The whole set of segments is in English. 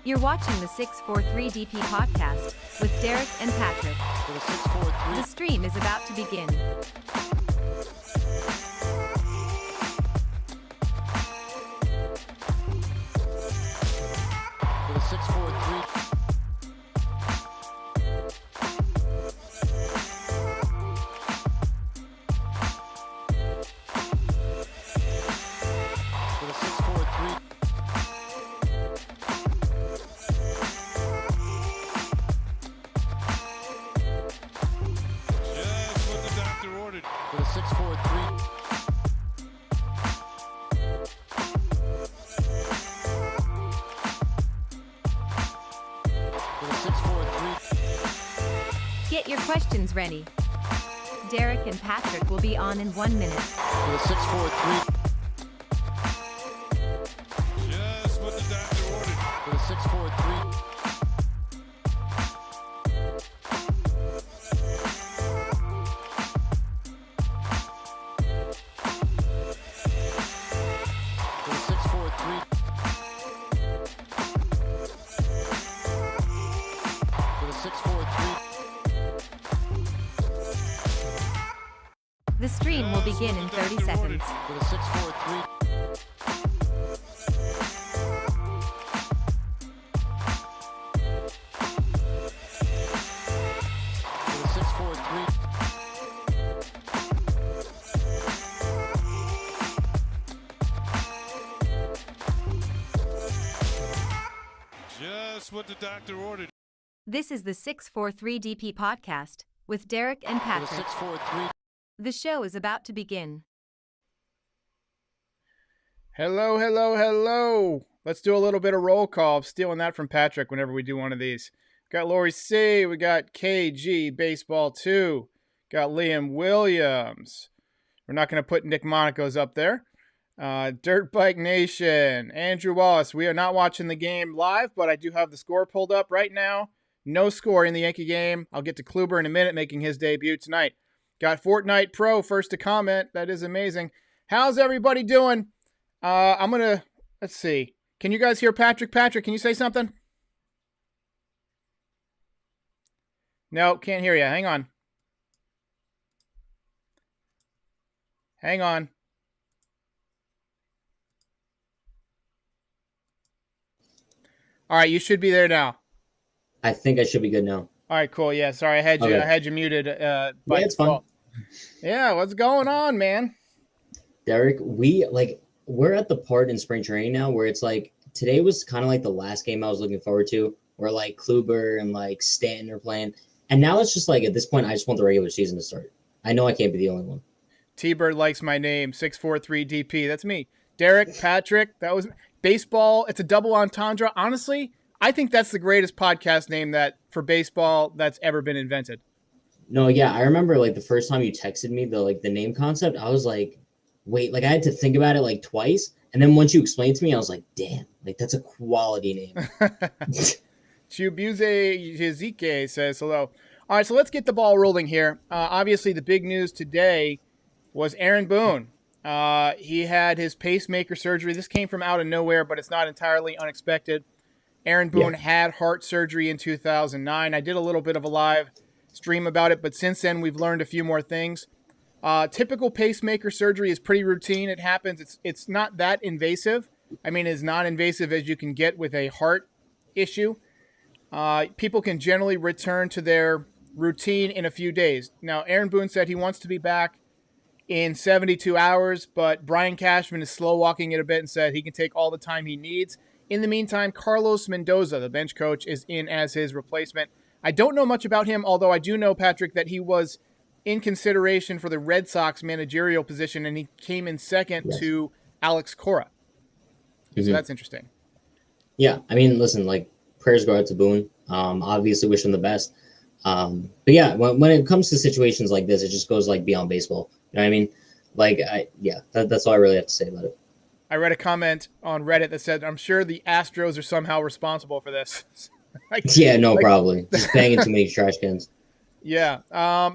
You're watching the 643 DP podcast with Derek and Patrick. For the 643. The stream is about to begin. For the 643. For the 643. Just what the doctor ordered. For the 643. For the 643. Get your questions ready. Derek and Patrick will be on in 1 minute. For the 643. Just what the doctor ordered. For the 643. For the 643. For the 643. The stream will begin in 30 seconds. For the 643. For the 643. Just what the doctor ordered. This is the 643 DP podcast with Derek and For the Patrick. 643. The show is about to begin. Hello, hello, hello. Let's do a little bit of roll call. I'm stealing that from Patrick whenever we do one of these. Got Lori C. We got KG Baseball 2. Got Liam Williams. We're not going to put Nick Monaco's up there. Dirt Bike Nation. Andrew Wallace. We are not watching the game live, but I do have the score pulled up right now. No score in the Yankee game. I'll get to Kluber in a minute, making his debut tonight. Got Fortnite Pro first to comment. That is amazing. How's everybody doing? Let's see. Can you guys hear Patrick? Patrick, can you say something? No, can't hear you. Hang on. Hang on. All right, you should be there now. I think I should be good now. All right, cool. Yeah, sorry, I had you. Okay. I had you muted. By it's fine. default. Yeah, what's going on, man? Derek, we're at the part in spring training now where it's like today was kind of like the last game I was looking forward to, where like Kluber and like Stanton are playing. And now it's just like at this point, I just want the regular season to start. I know I can't be the only one. T-Bird likes my name, 643 DP. That's me. Derek, Patrick, that was baseball. It's a double entendre. Honestly, I think that's the greatest podcast name that for baseball that's ever been invented. No, yeah, I remember like the first time you texted me the name concept, I was like, wait, like I had to think about it like twice. And then once you explained to me, I was like, damn, like that's a quality name. Chibuze Hizike says hello. All right, so let's get the ball rolling here. Obviously, the big news today was Aaron Boone. He had his pacemaker surgery. This came from out of nowhere, but it's not entirely unexpected. Aaron Boone had heart surgery in 2009. I did a little bit of a live stream about it, but since then we've learned a few more things. Typical pacemaker surgery is pretty routine. It happens. It's not that invasive. I mean, as non-invasive as you can get with a heart issue. People can generally return to their routine in a few days. Now, Aaron Boone said he wants to be back in 72 hours, but Brian Cashman is slow walking it a bit and said he can take all the time he needs. In the meantime, Carlos Mendoza, the bench coach, is in as his replacement. I don't know much about him, although I do know, Patrick, that he was in consideration for the Red Sox managerial position, and he came in second to Alex Cora. So that's interesting. Yeah, I mean, listen, like prayers go out to Boone. Obviously, wish him the best. But yeah, when it comes to situations like this, it just goes like beyond baseball. You know what I mean? Like, that's all I really have to say about it. I read a comment on Reddit that said, I'm sure the Astros are somehow responsible for this. Probably. Just banging too many trash cans. Yeah.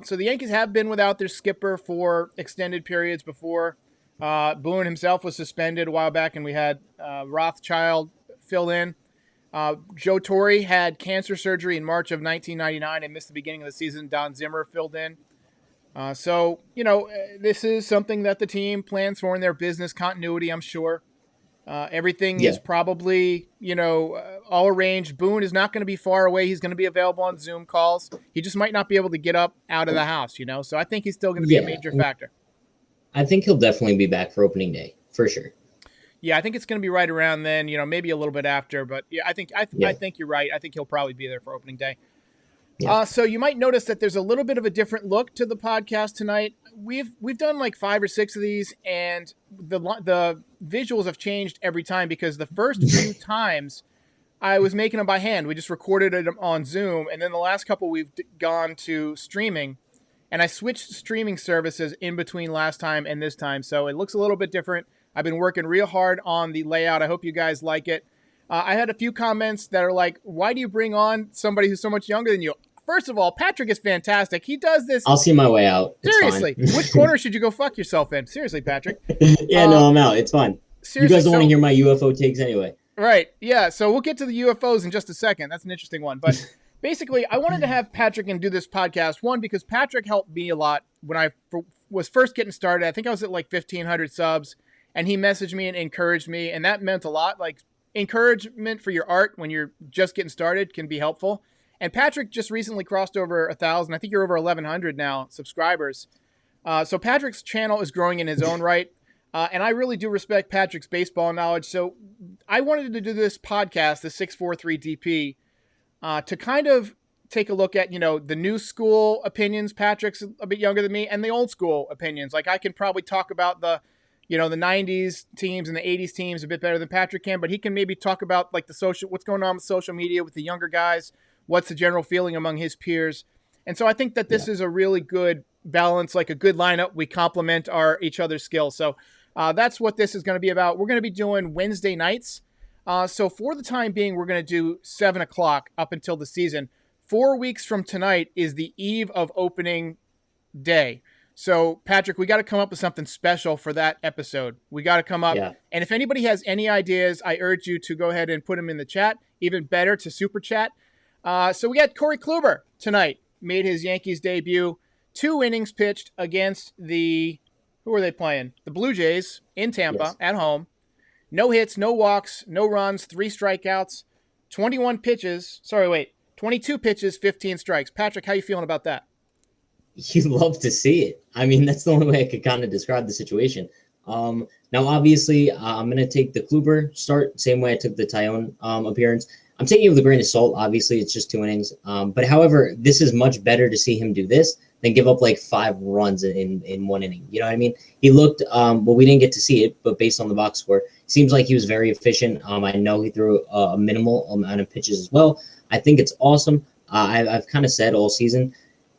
So the Yankees have been without their skipper for extended periods before. Boone himself was suspended a while back, and we had Rothschild fill in. Joe Torre had cancer surgery in March of 1999 and missed the beginning of the season. Don Zimmer filled in. So, this is something that the team plans for in their business continuity, I'm sure. Everything is probably, all arranged. Boone is not going to be far away. He's going to be available on Zoom calls. He just might not be able to get up out of the house, So I think he's still going to be a major factor. I think he'll definitely be back for opening day, for sure. Yeah, I think it's going to be right around then, maybe a little bit after. But yeah, I think you're right. I think he'll probably be there for opening day. Yeah. So you might notice that there's a little bit of a different look to the podcast tonight. We've done like 5 or 6 of these, and the visuals have changed every time because the first few times I was making them by hand. We just recorded it on Zoom, and then the last couple we've gone to streaming, and I switched streaming services in between last time and this time, so it looks a little bit different. I've been working real hard on the layout. I hope you guys like it. I had a few comments that are like, why do you bring on somebody who's so much younger than you? First of all, Patrick is fantastic. He does this. I'll see my way out. Seriously. Which corner should you go fuck yourself in? Seriously, Patrick. No, I'm out. It's fine. You guys don't want to hear my UFO takes anyway. Right. Yeah. So we'll get to the UFOs in just a second. That's an interesting one. But basically, I wanted to have Patrick and do this podcast. One, because Patrick helped me a lot when I was first getting started. I think I was at like 1,500 subs. And he messaged me and encouraged me. And that meant a lot. Like, encouragement for your art when you're just getting started can be helpful. And Patrick just recently crossed over 1,000. I think you're over 1,100 now subscribers. So Patrick's channel is growing in his own right. And I really do respect Patrick's baseball knowledge. So I wanted to do this podcast, the 643 DP, to kind of take a look at, the new school opinions. Patrick's a bit younger than me, and the old school opinions. Like, I can probably talk about the 90s teams and the 80s teams a bit better than Patrick can, but he can maybe talk about like what's going on with social media with the younger guys. What's the general feeling among his peers? And so I think that this is a really good balance, like a good lineup. We complement each other's skills. So that's what this is going to be about. We're going to be doing Wednesday nights. So for the time being, we're going to do 7 o'clock up until the season. 4 weeks from tonight is the eve of opening day. So, Patrick, we got to come up with something special for that episode. We got to come up. Yeah. And if anybody has any ideas, I urge you to go ahead and put them in the chat. Even better, to super chat. So we got Corey Kluber tonight. Made his Yankees debut. 2 innings pitched against who are they playing? The Blue Jays in Tampa at home. No hits, no walks, no runs, 3 strikeouts, 22 pitches, 15 strikes. Patrick, how you feeling about that? You love to see it. I mean, that's the only way I could kind of describe the situation. Now, obviously, I'm going to take the Kluber start, same way I took the Tyone appearance. I'm taking it with a grain of salt. Obviously, it's just 2 innings. But however, this is much better to see him do this than give up like 5 runs in 1 inning. You know what I mean? He looked, we didn't get to see it, but based on the box score, seems like he was very efficient. I know he threw a minimal amount of pitches as well. I think it's awesome. I've kind of said all season,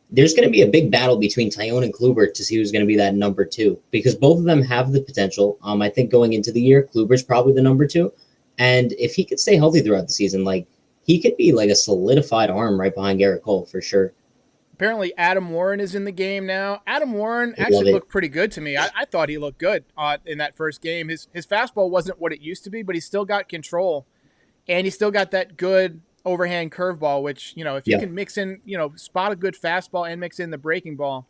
there's going to be a big battle between Tyone and Kluber to see who's going to be that number 2, because both of them have the potential. I think going into the year, Kluber's probably the number 2. And if he could stay healthy throughout the season, like, he could be like a solidified arm right behind Garrett Cole for sure. Apparently Adam Warren is in the game now. Adam Warren actually looked pretty good to me. I thought he looked good in that first game. His fastball wasn't what it used to be, but he still got control. And he still got that good overhand curveball, which, if you can mix in, spot a good fastball and mix in the breaking ball,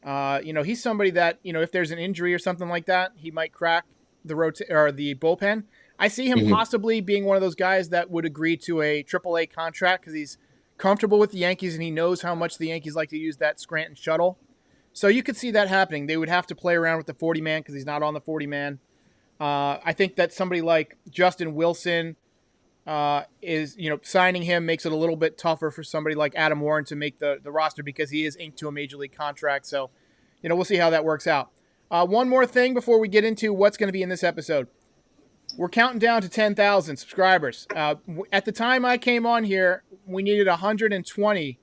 he's somebody that, if there's an injury or something like that, he might crack the bullpen. I see him possibly being one of those guys that would agree to a AAA contract because he's comfortable with the Yankees and he knows how much the Yankees like to use that Scranton shuttle. So you could see that happening. They would have to play around with the 40-man because he's not on the 40-man. I think that somebody like Justin Wilson is, signing him makes it a little bit tougher for somebody like Adam Warren to make the roster because he is inked to a major league contract. So, we'll see how that works out. One more thing before we get into what's going to be in this episode. We're counting down to 10,000 subscribers. At the time I came on here, we needed 120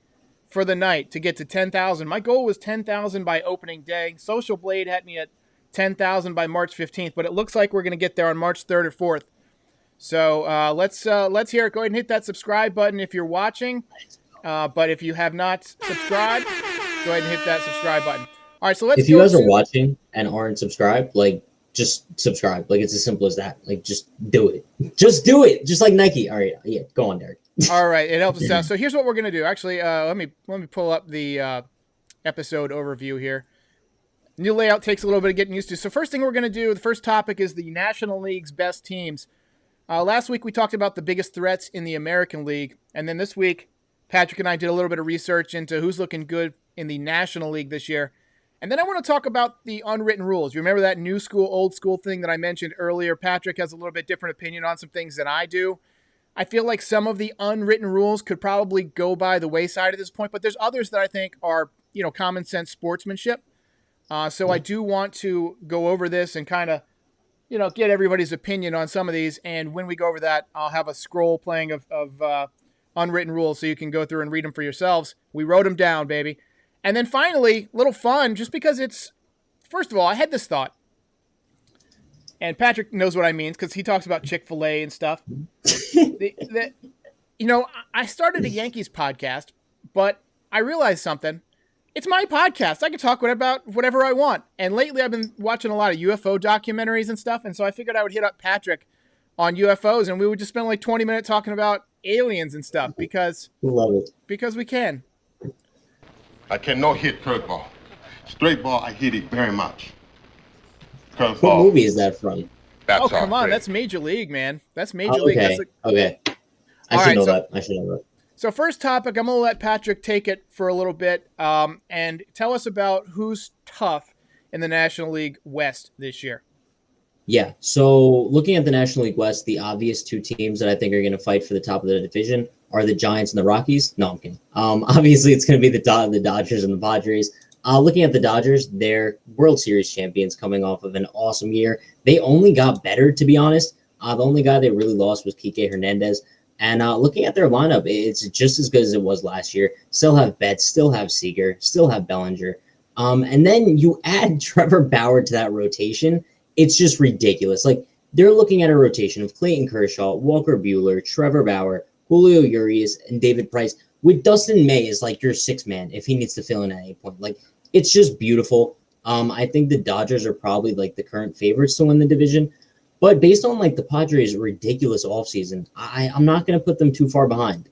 for the night to get to 10,000. My goal was 10,000 by opening day. Social Blade had me at 10,000 by March 15th, but it looks like we're going to get there on March 3rd or 4th. So let's hear it. Go ahead and hit that subscribe button if you're watching. But if you have not subscribed, go ahead and hit that subscribe button. All right, so let's. If you guys are watching and aren't subscribed, like, just subscribe. Like, it's as simple as that. Like, just do it. Just do it. Just like Nike. All right. Yeah. Go on, Derek. All right, it helps us out. So here's what we're gonna do. Actually, let me pull up the episode overview here. New layout takes a little bit of getting used to. So first thing we're gonna do, the first topic is the National League's best teams. Last week we talked about the biggest threats in the American League, and then this week Patrick and I did a little bit of research into who's looking good in the National League this year. And then I want to talk about the unwritten rules. You remember that new school, old school thing that I mentioned earlier? Patrick has a little bit different opinion on some things than I do. I feel like some of the unwritten rules could probably go by the wayside at this point, but there's others that I think are, common sense sportsmanship. So I do want to go over this and kind of, get everybody's opinion on some of these. And when we go over that, I'll have a scroll playing of unwritten rules so you can go through and read them for yourselves. We wrote them down, baby. And then finally, a little fun, just because first of all, I had this thought. And Patrick knows what I mean because he talks about Chick-fil-A and stuff. I started a Yankees podcast, but I realized something. It's my podcast. I can talk about whatever I want. And lately I've been watching a lot of UFO documentaries and stuff. And so I figured I would hit up Patrick on UFOs and we would just spend like 20 minutes talking about aliens and stuff because we can. I cannot hit curveball. Straight ball, I hit it very much. What Curveball. movie is that from? That's Oh, come our on. thing. That's Major League, man. That's Major Oh, League. okay. That's Okay. I All should right, know so- that. I should know that. So first topic, I'm going to let Patrick take it for a little bit and tell us about who's tough in the National League West this year. Yeah. So looking at the National League West, the obvious two teams that I think are going to fight for the top of the division are the Giants and the Rockies. No, I'm kidding. Obviously, it's going to be the Dodgers and the Padres. Looking at the Dodgers, they're World Series champions coming off of an awesome year. They only got better, to be honest. The only guy they really lost was Kike Hernandez. And looking at their lineup, it's just as good as it was last year. Still have Betts, still have Seager, still have Bellinger. And then you add Trevor Bauer to that rotation. It's just ridiculous. Like, they're looking at a rotation of Clayton Kershaw, Walker Buehler, Trevor Bauer, Julio Urias, and David Price, with Dustin May as like your sixth man if he needs to fill in at any point. Like, it's just beautiful. I think the Dodgers are probably like the current favorites to win the division. But based on like the Padres' ridiculous offseason, I'm not going to put them too far behind.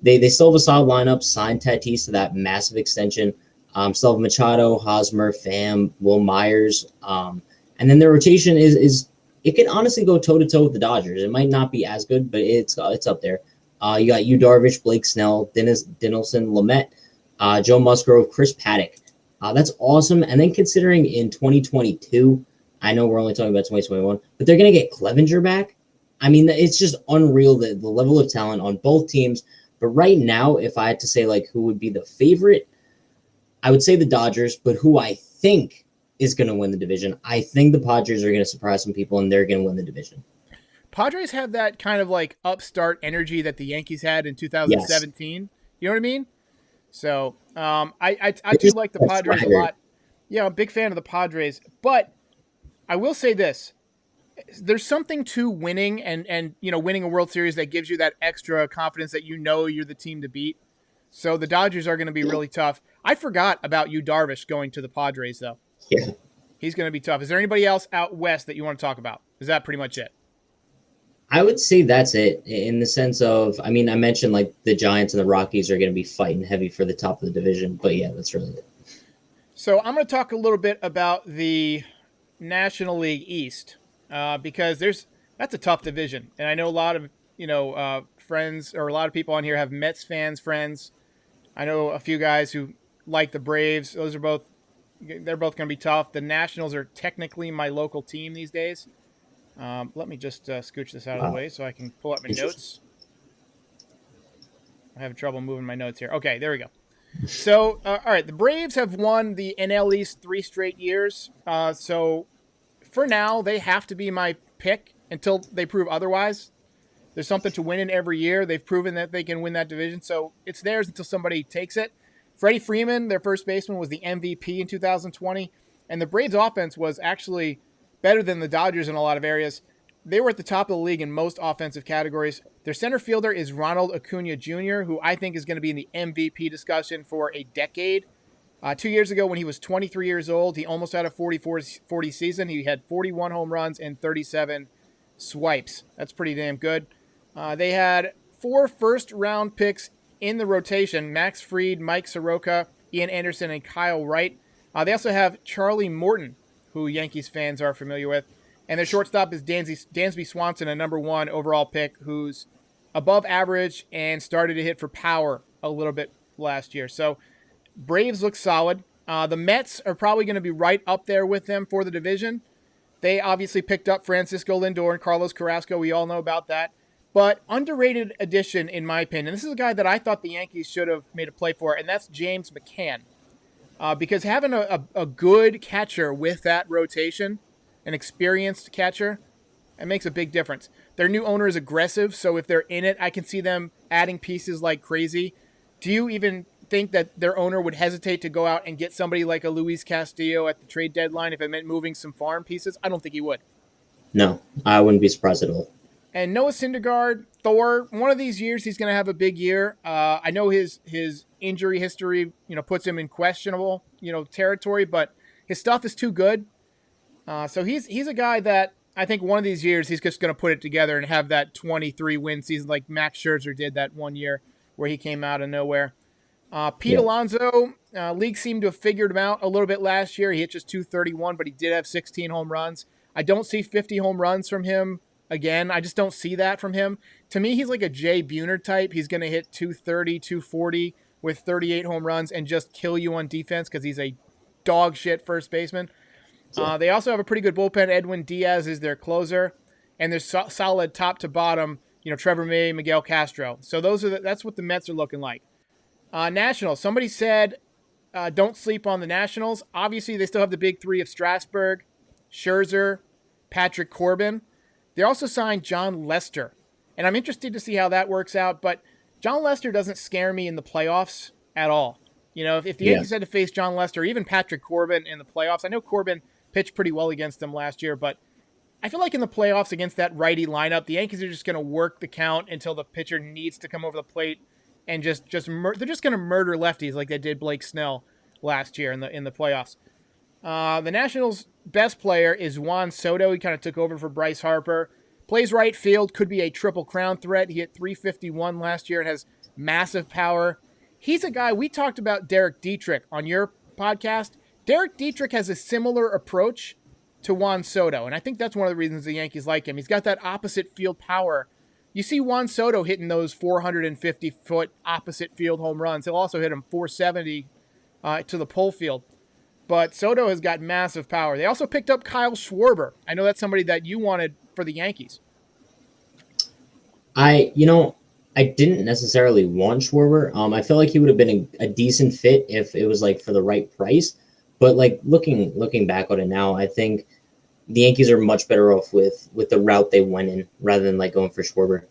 They still have a solid lineup, signed Tatis to that massive extension. Still have Machado, Hosmer, Pham, Will Myers. And then their rotation is it can honestly go toe-to-toe with the Dodgers. It might not be as good, but it's up there. You got Yu Darvish, Blake Snell, Dinelson, Lamet, Joe Musgrove, Chris Paddock. That's awesome. And then considering in 2022, I know we're only talking about 2021, but they're going to get Clevenger back. I mean, it's just unreal, the level of talent on both teams. But right now, if I had to say like who would be the favorite, I would say the Dodgers. But who I think is going to win the division, I think the Padres are going to surprise some people, and they're going to win the division. Padres have that kind of like upstart energy that the Yankees had in 2017. Yes. You know what I mean? So I do like the Padres a lot. Yeah, I'm a big fan of the Padres. But I will say this. There's something to winning and winning a World Series that gives you that extra confidence that you're the team to beat. So the Dodgers are going to be really tough. I forgot about Yu Darvish going to the Padres, though. Yeah. He's going to be tough. Is there anybody else out west that you want to talk about? Is that pretty much it? I would say that's it in the sense of, I mean, I mentioned like the Giants and the Rockies are going to be fighting heavy for the top of the division. But yeah, that's really it. So I'm going to talk a little bit about the National League East because that's a tough division. And I know a lot of, friends or a lot of people on here have Mets friends. I know a few guys who like the Braves. They're both going to be tough. The Nationals are technically my local team these days. Let me just scooch this out of the way so I can pull up my notes. I'm having trouble moving my notes here. Okay, there we go. So, all right, the Braves have won the NL East 3 straight years. So, for now, they have to be my pick until they prove otherwise. There's something to win in every year. They've proven that they can win that division, so it's theirs until somebody takes it. Freddie Freeman, their first baseman, was the MVP in 2020, and the Braves' offense was actually better than the Dodgers in a lot of areas. They were at the top of the league in most offensive categories. Their center fielder is Ronald Acuna Jr., who I think is going to be in the MVP discussion for a decade. 2 years ago, when he was 23 years old, he almost had a 40 season. He had 41 home runs and 37 swipes. That's pretty damn good. They had 4 first-round picks in the rotation: Max Fried, Mike Soroka, Ian Anderson, and Kyle Wright. They also have Charlie Morton, who Yankees fans are familiar with. And their shortstop is Dansby Swanson, a number 1 overall pick, who's above average and started to hit for power a little bit last year. So Braves look solid. The Mets are probably going to be right up there with them for the division. They obviously picked up Francisco Lindor and Carlos Carrasco. We all know about that. But underrated addition, in my opinion. This is a guy that I thought the Yankees should have made a play for, and that's James McCann. Because having a good catcher with that rotation, an experienced catcher, it makes a big difference. Their new owner is aggressive, so if they're in it, I can see them adding pieces like crazy. Do you even think that their owner would hesitate to go out and get somebody like a Luis Castillo at the trade deadline if it meant moving some farm pieces? I don't think he would. No, I wouldn't be surprised at all. And Noah Syndergaard, Thor, one of these years he's going to have a big year. I know his injury history, puts him in questionable, territory, but his stuff is too good. So he's a guy that I think one of these years he's just going to put it together and have that 23-win season like Max Scherzer did that one year where he came out of nowhere. Pete Alonso, league seemed to have figured him out a little bit last year. He hit just 231, but he did have 16 home runs. I don't see 50 home runs from him again. I just don't see that from him. To me, he's like a Jay Buhner type. He's going to hit 230, 240 with 38 home runs and just kill you on defense because he's a dog shit first baseman. They also have a pretty good bullpen. Edwin Diaz is their closer, and they're solid top to bottom. Trevor May, Miguel Castro. So that's what the Mets are looking like. Nationals. Somebody said don't sleep on the Nationals. Obviously, they still have the big 3 of Strasburg, Scherzer, Patrick Corbin. They also signed John Lester, and I'm interested to see how that works out. But John Lester doesn't scare me in the playoffs at all. If the Yankees had to face John Lester, or even Patrick Corbin in the playoffs, I know Corbin pitched pretty well against them last year, but I feel like in the playoffs against that righty lineup, the Yankees are just going to work the count until the pitcher needs to come over the plate, and they're just going to murder lefties like they did Blake Snell last year in the playoffs. The Nationals' best player is Juan Soto. He kind of took over for Bryce Harper. Plays right field, could be a triple crown threat. He hit 351 last year and has massive power. He's a guy, we talked about Derek Dietrich on your podcast. Derek Dietrich has a similar approach to Juan Soto, and I think that's one of the reasons the Yankees like him. He's got that opposite field power. You see Juan Soto hitting those 450-foot opposite field home runs. He'll also hit them 470 to the pole field. But Soto has got massive power. They also picked up Kyle Schwarber. I know that's somebody that you wanted for the Yankees. I didn't necessarily want Schwarber. I feel like he would have been a decent fit if it was like for the right price. But like looking back on it now, I think the Yankees are much better off with the route they went in rather than like going for Schwarber.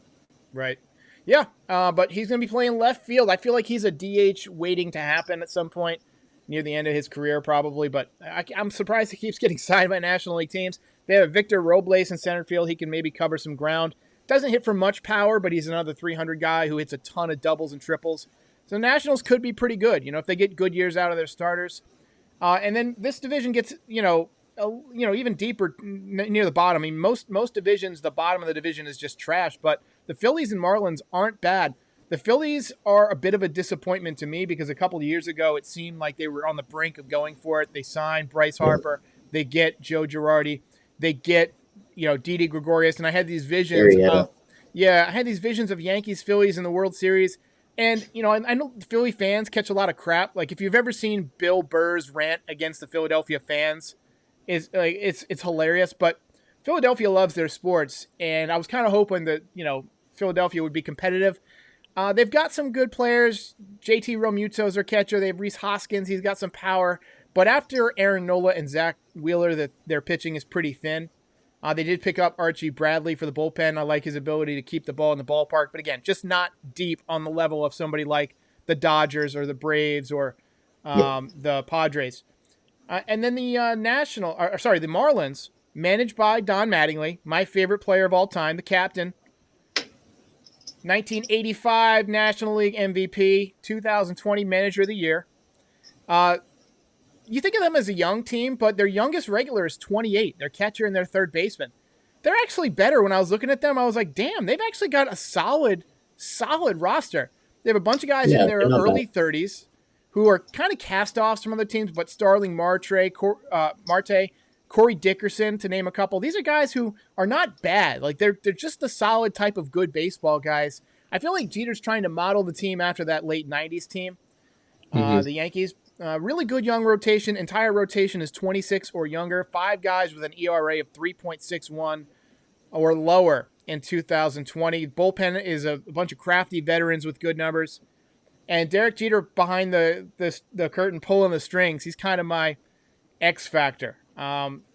Right. Yeah, but he's going to be playing left field. I feel like he's a DH waiting to happen at some point near the end of his career probably. But I'm surprised he keeps getting signed by National League teams. They have Victor Robles in center field. He can maybe cover some ground. Doesn't hit for much power, but he's another 300 guy who hits a ton of doubles and triples. So Nationals could be pretty good, if they get good years out of their starters. And then this division gets, even deeper near the bottom. I mean, most divisions, the bottom of the division is just trash, but the Phillies and Marlins aren't bad. The Phillies are a bit of a disappointment to me because a couple of years ago, it seemed like they were on the brink of going for it. They signed Bryce Harper. They get Joe Girardi. They get, Didi Gregorius. And I had these visions. I had these visions of Yankees, Phillies in the World Series. And, I know Philly fans catch a lot of crap. Like, if you've ever seen Bill Burr's rant against the Philadelphia fans, it's hilarious. But Philadelphia loves their sports, and I was kind of hoping that, Philadelphia would be competitive. They've got some good players. JT Realmuto's their catcher. They have Rhys Hoskins. He's got some power. But after Aaron Nola and Zach Wheeler, their pitching is pretty thin. They did pick up Archie Bradley for the bullpen. I like his ability to keep the ball in the ballpark. But again, just not deep on the level of somebody like the Dodgers or the Braves or the Padres. And then the the Marlins, managed by Don Mattingly, my favorite player of all time, the captain. 1985 National League MVP, 2020 Manager of the Year. you think of them as a young team, but their youngest regular is 28. Their catcher and their third baseman. They're actually better. When I was looking at them, I was like, damn, they've actually got a solid roster. They have a bunch of guys in their early 30s who are kind of cast-offs from other teams, but Starling Marte, Corey Dickerson, to name a couple. These are guys who are not bad. Like, they're just the solid type of good baseball guys. I feel like Jeter's trying to model the team after that late 90s team, the Yankees. Really good young rotation. Entire rotation is 26 or younger. 5 guys with an ERA of 3.61 or lower in 2020. Bullpen is a bunch of crafty veterans with good numbers. And Derek Jeter behind the curtain pulling the strings. He's kind of my X factor.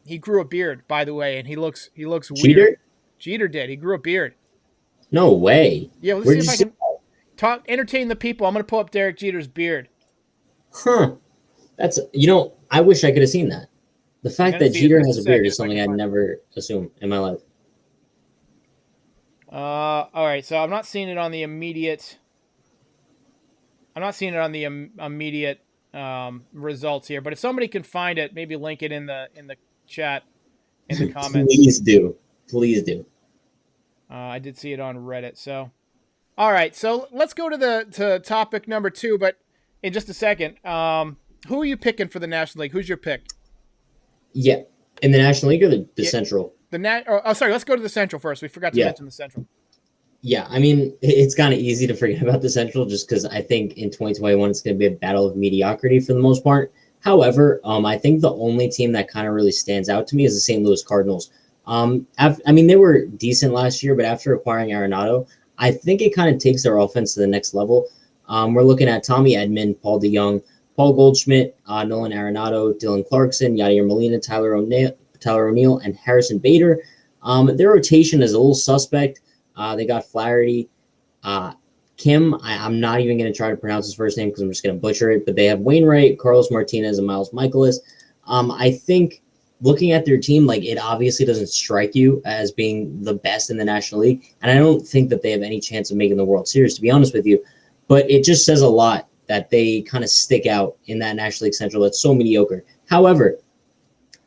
He grew a beard, by the way, and he looks weird. Jeter did. He grew a beard. No way. Yeah, let's see if I can entertain the people. I'm going to pull up Derek Jeter's beard. Huh. That's, I wish I could have seen that. The fact that Jeter has a beard is something I'd never assume in my life. All right, so I'm not seeing it on the immediate. Results here, but if somebody can find it, maybe link it in the chat, in the comments. Please do. I did see it on Reddit. So, all right, so let's go to topic number 2, but in just a second. Who are you picking for the National League? Who's your pick? Yeah, in the National League or the Central? Sorry, let's go to the Central first. We forgot to mention the Central. Yeah, I mean, it's kind of easy to forget about the Central just because I think in 2021 it's going to be a battle of mediocrity for the most part. However, I think the only team that kind of really stands out to me is the St. Louis Cardinals. They were decent last year, but after acquiring Arenado, I think it kind of takes their offense to the next level. We're looking at Tommy Edman, Paul DeYoung, Paul Goldschmidt, Nolan Arenado, Dylan Clarkson, Yadier Molina, Tyler O'Neill, and Harrison Bader. Their rotation is a little suspect. They got Flaherty. Kim, I'm not even going to try to pronounce his first name because I'm just going to butcher it, but they have Wainwright, Carlos Martinez, and Miles Michaelis. I think looking at their team, like, it obviously doesn't strike you as being the best in the National League, and I don't think that they have any chance of making the World Series, to be honest with you, but it just says a lot that they kind of stick out in that National League Central that's so mediocre. However,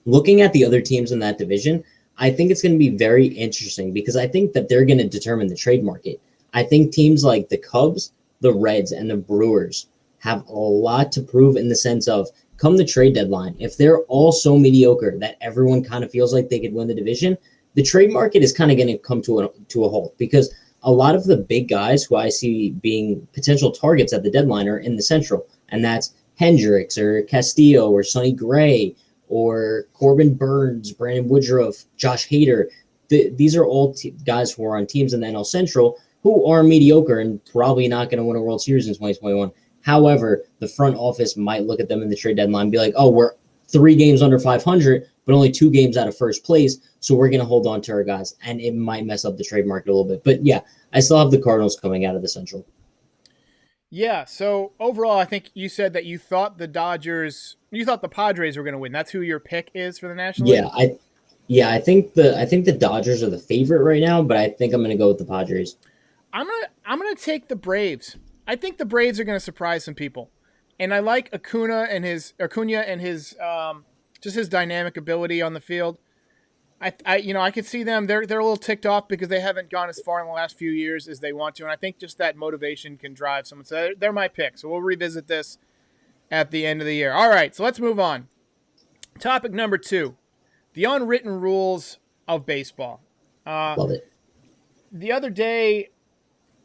looking at the other teams in that division, I think it's going to be very interesting because I think that they're going to determine the trade market. I think teams like the Cubs, the Reds, and the Brewers have a lot to prove in the sense of, come the trade deadline, if they're all so mediocre that everyone kind of feels like they could win the division, the trade market is kind of going to come to a halt because a lot of the big guys who I see being potential targets at the deadline are in the Central, and that's Hendricks or Castillo or Sonny Gray or Corbin Burns, Brandon Woodruff, Josh Hader. These are all guys who are on teams in the NL Central who are mediocre and probably not going to win a World Series in 2021. However, the front office might look at them in the trade deadline and be like, oh, we're 3 games under 500, but only 2 games out of first place, so we're going to hold on to our guys, and it might mess up the trade market a little bit. But yeah, I still have the Cardinals coming out of the Central. Yeah, so overall, I think you said that you thought the Padres were going to win. That's who your pick is for the National League? I think the Dodgers are the favorite right now, but I think I'm going to go with the Padres. I'm gonna take the Braves. I think the Braves are going to surprise some people, and I like Acuna and his just his dynamic ability on the field. I could see them. They're a little ticked off because they haven't gone as far in the last few years as they want to, and I think just that motivation can drive someone. So they're my pick. So we'll revisit this at the end of the year. All right, so let's move on. Topic number 2, the unwritten rules of baseball. Love it. The other day,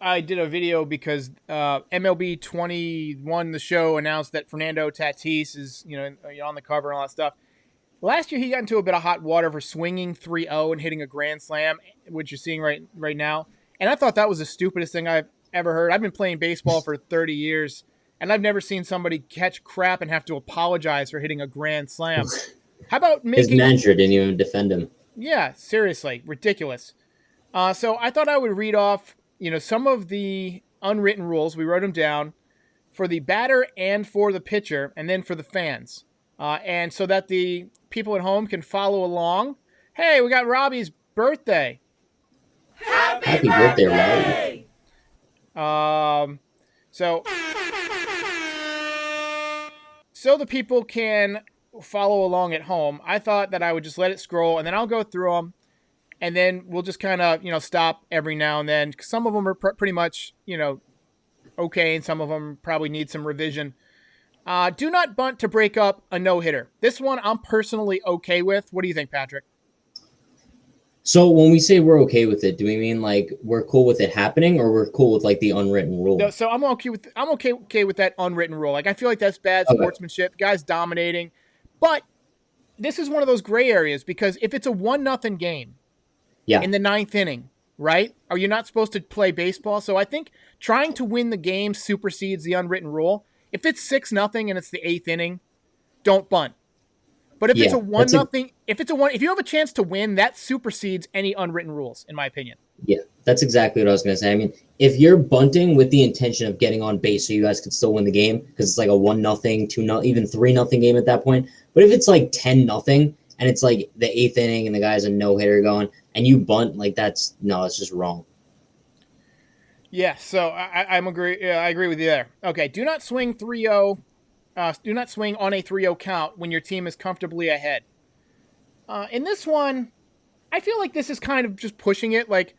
I did a video because MLB 21, the show, announced that Fernando Tatis is on the cover and all that stuff. Last year, he got into a bit of hot water for swinging 3-0 and hitting a grand slam, which you're seeing right now. And I thought that was the stupidest thing I've ever heard. I've been playing baseball for 30 years, and I've never seen somebody catch crap and have to apologize for hitting a grand slam. How about his manager didn't even defend him? Yeah, seriously, ridiculous. So I thought I would read off, some of the unwritten rules. We wrote them down for the batter and for the pitcher, and then for the fans. And so that the people at home can follow along. Hey, we got Robbie's birthday. Happy birthday, Robbie. So the people can follow along at home, I thought that I would just let it scroll, and then I'll go through them, and then we'll just kind of, stop every now and then. Some of them are pretty much, okay, and some of them probably need some revision. Do not bunt to break up a no-hitter. This one I'm personally okay with. What do you think, Patrick? So when we say we're okay with it, do we mean like we're cool with it happening, or we're cool with like the unwritten rule? No, so I'm okay with that unwritten rule. Like, I feel like that's bad sportsmanship. Guys dominating, but this is one of those gray areas, because if it's a 1-0 game, in the 9th inning, right? Are you not supposed to play baseball? So I think trying to win the game supersedes the unwritten rule. If it's 6-0 and it's the 8th inning, don't bunt. But if it's a 1-0, if you have a chance to win, that supersedes any unwritten rules, in my opinion. Yeah, that's exactly what I was going to say. I mean, if you're bunting with the intention of getting on base so you guys could still win the game, because it's like a 1-0, 2-0, even 3-0 game at that point. But if it's like 10-0 and it's like the 8th inning and the guy's a no-hitter going and you bunt, like that's just wrong. Yeah, so I agree with you there. Okay, do not swing 3-0. Do not swing on a 3-0 count when your team is comfortably ahead. In this one, I feel like this is kind of just pushing it. Like,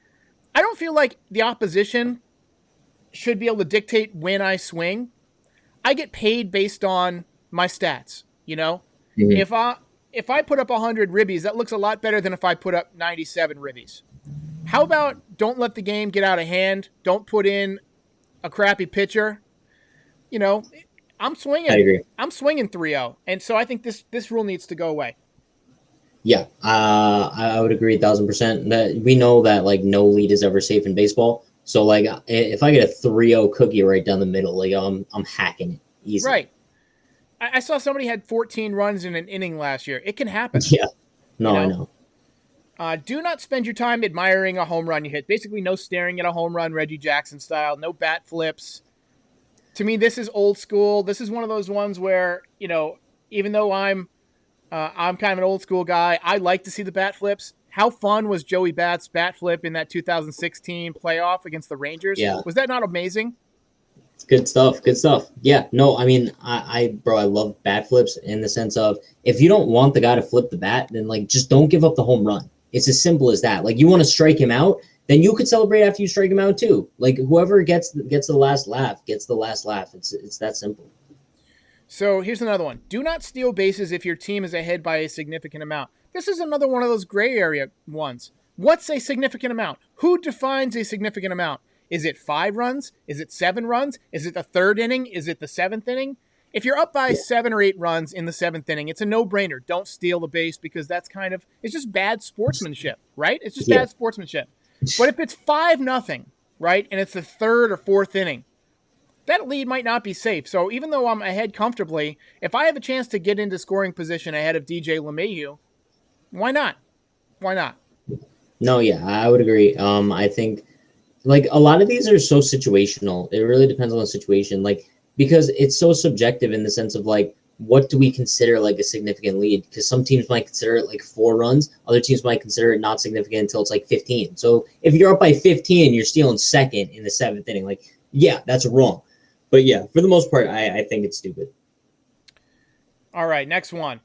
I don't feel like the opposition should be able to dictate when I swing. I get paid based on my stats, Mm-hmm. If I put up 100 ribbies, that looks a lot better than if I put up 97 ribbies. How about don't let the game get out of hand? Don't put in a crappy pitcher. I'm swinging. I agree. I'm swinging 3-0, and so I think this rule needs to go away. Yeah, I would agree 1,000%. That we know that like no lead is ever safe in baseball. So like if I get a 3-0 cookie right down the middle, like I'm hacking it easily. Right. I saw somebody had 14 runs in an inning last year. It can happen. Yeah. No, I know. Do not spend your time admiring a home run you hit. Basically, no staring at a home run, Reggie Jackson style. No bat flips. To me, this is old school. This is one of those ones where, even though I'm kind of an old school guy, I like to see the bat flips. How fun was Joey Bat's bat flip in that 2016 playoff against the Rangers? Yeah. Was that not amazing? Good stuff. Yeah, no, I mean, I love bat flips in the sense of if you don't want the guy to flip the bat, then like just don't give up the home run. It's as simple as that. Like you want to strike him out, then you could celebrate after you strike him out too. Like whoever gets the last laugh gets the last laugh. It's that simple. So here's another one. Do not steal bases if your team is ahead by a significant amount. This is another one of those gray area ones. What's a significant amount? Who defines a significant amount? Is it 5 runs? Is it 7 runs? Is it the 3rd inning? Is it the 7th inning? If you're up by 7 or 8 runs in the 7th inning, it's a no-brainer. Don't steal the base, because that's it's just bad sportsmanship, right? It's just bad sportsmanship. But if it's 5-0, right, and it's the 3rd or 4th inning, that lead might not be safe. So even though I'm ahead comfortably, if I have a chance to get into scoring position ahead of DJ LeMahieu, why not? Why not? No, yeah, I would agree. I think like a lot of these are so situational. It really depends on the situation, like because it's so subjective in the sense of like what do we consider like a significant lead? Because some teams might consider it like 4 runs, other teams might consider it not significant until it's like 15. So if you're up by 15 and you're stealing 2nd in the 7th inning, like yeah, that's wrong. But yeah, for the most part, I think it's stupid. All right, next one.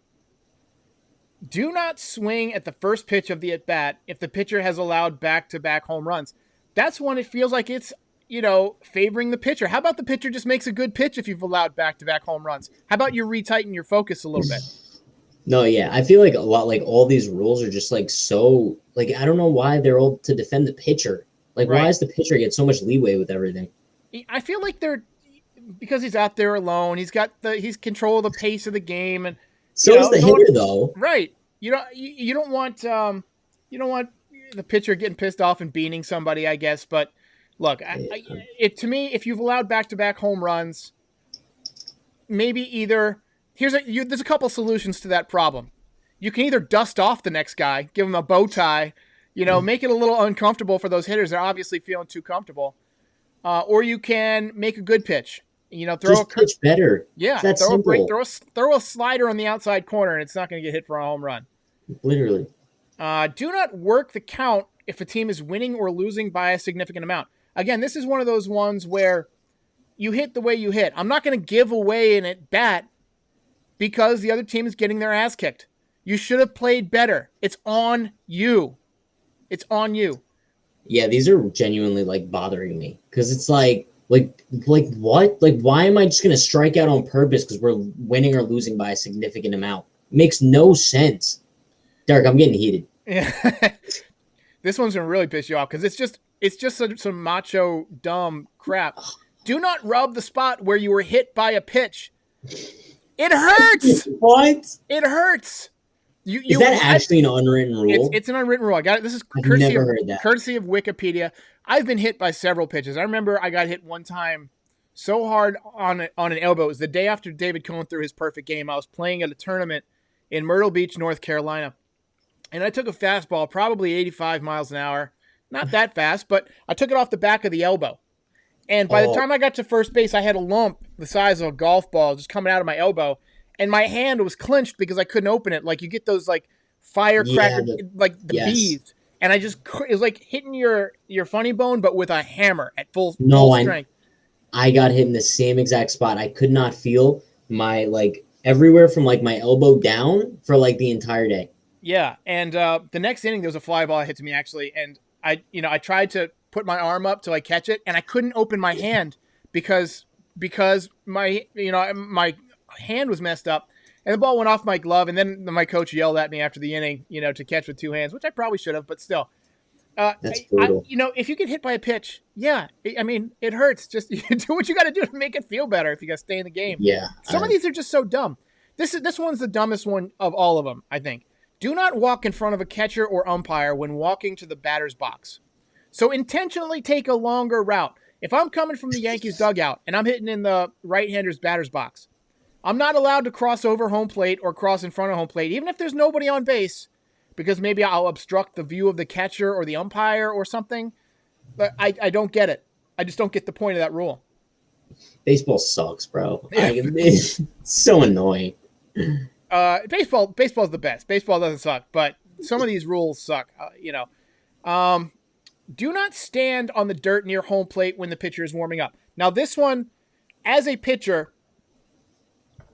Do not swing at the first pitch of the at-bat if the pitcher has allowed back-to-back home runs. That's when it feels like it's, favoring the pitcher. How about the pitcher just makes a good pitch if you've allowed back-to-back home runs? How about you retighten your focus a little bit? No, yeah. I feel like a lot, like all these rules are just like so, like, I don't know why they're all to defend the pitcher. Like, why does the pitcher get so much leeway with everything? I feel like because he's out there alone, he's control of the pace of the game. And so is the hitter, though. Right. You don't want the pitcher getting pissed off and beating somebody, I guess. But look, to me, if you've allowed back-to-back home runs, maybe there's a couple solutions to that problem. You can either dust off the next guy, give him a bow tie, make it a little uncomfortable for those hitters that are obviously feeling too comfortable, or you can make a good pitch. Pitch better. Yeah, throw a slider on the outside corner, and it's not going to get hit for a home run. Literally. Do not work the count if a team is winning or losing by a significant amount. Again, this is one of those ones where you hit the way you hit. I'm not going to give away an at-bat because the other team is getting their ass kicked. You should have played better. It's on you. It's on you. Yeah, these are genuinely like bothering me because it's like what? Like, why am I just gonna strike out on purpose because we're winning or losing by a significant amount? Makes no sense. Derek, I'm getting heated. Yeah. This one's gonna really piss you off because it's just some macho dumb crap. Do not rub the spot where you were hit by a pitch. It hurts. What? It hurts. Is that actually an unwritten rule? It's an unwritten rule. I got it. This is I've never heard that. Courtesy of Wikipedia. I've been hit by several pitches. I remember I got hit one time so hard on an elbow. It was the day after David Cohn threw his perfect game. I was playing at a tournament in Myrtle Beach, North Carolina. And I took a fastball, probably 85 miles an hour. Not that fast, but I took it off the back of the elbow. And by the time I got to first base, I had a lump the size of a golf ball just coming out of my elbow. And my hand was clenched because I couldn't open it. Like you get those like firecracker, yes. beads. And I just, it was like hitting your funny bone, but with a hammer at full strength. I got hit in the same exact spot. I could not feel my, like, everywhere from like my elbow down for like the entire day. Yeah. And the next inning, there was a fly ball that hit to me actually. And I tried to put my arm up to like catch it and I couldn't open my hand because my hand was messed up and the ball went off my glove. And then my coach yelled at me after the inning, to catch with two hands, which I probably should have, but still. That's brutal. If you get hit by a pitch, it hurts. Just you do what you got to do to make it feel better if you got to stay in the game. Yeah. Some of these are just so dumb. This one's the dumbest one of all of them, I think. Do not walk in front of a catcher or umpire when walking to the batter's box. So intentionally take a longer route. If I'm coming from the Yankees dugout and I'm hitting in the right-hander's batter's box, I'm not allowed to cross over home plate or cross in front of home plate, even if there's nobody on base, because maybe I'll obstruct the view of the catcher or the umpire or something. But I don't get it. I just don't get the point of that rule. Baseball sucks, bro. It's so annoying. Baseball's the best. Baseball doesn't suck, but some of these rules suck. Do not stand on the dirt near home plate when the pitcher is warming up. Now, this one, as a pitcher,